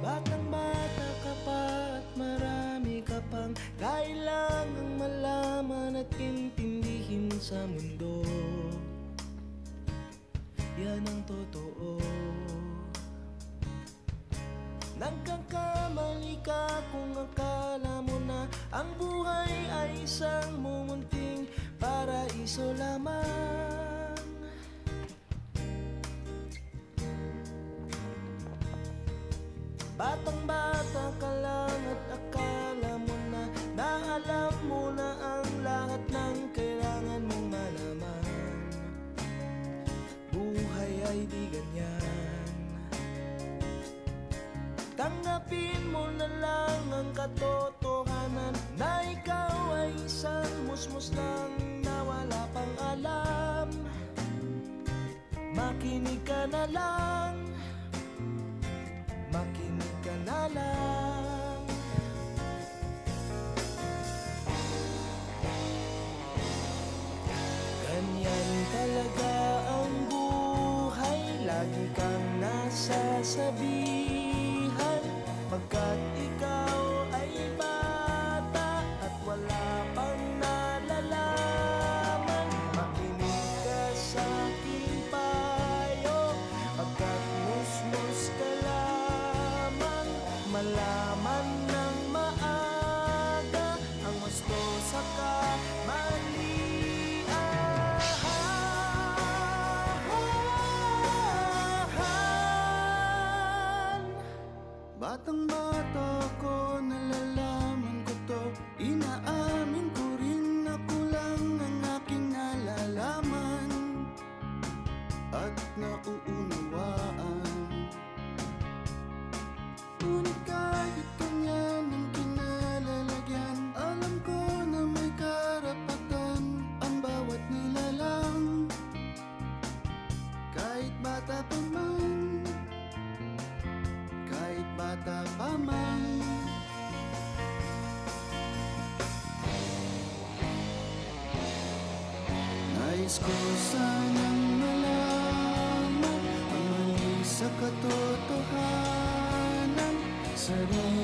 Batang-bata ka pa at marami ka pang kailangang malaman at intindihin sa mundo. Yan ang totoo. Nagkakamali ka kung akala mo na ang buhay ay isang mumunting paraiso lamang. Batang-bata ka lang at akala mo na alam mo na ang lahat ng kailangan mong malaman. Buhay ay di ganyan. Tanggapin mo na lang ang katotohanan na ikaw ay isang musmus lang na wala pang alam. Makinig ka na lang, makinig ka na lang. Ganyan talaga ang buhay, lagi kang nasasabihan, pagkat ikaw ay bata at wala pang nalalaman. Makinig ka sa aking payo, pagkat musmus ka lamang. Malaman ng maaga ang gusto sa kamalian. Batang-bata ko, nalalaman ko to, inaamin ko rin na kulang ang aking nalalaman at nauunawaan. Ngunit kahit ganyan ang kinalalagyan, alam ko na may karapatan ang bawat nilalang. Kahit bata pa man, kahit bata pa man. Nais ko sanang malaman ang mali sa katotohanan. Sarili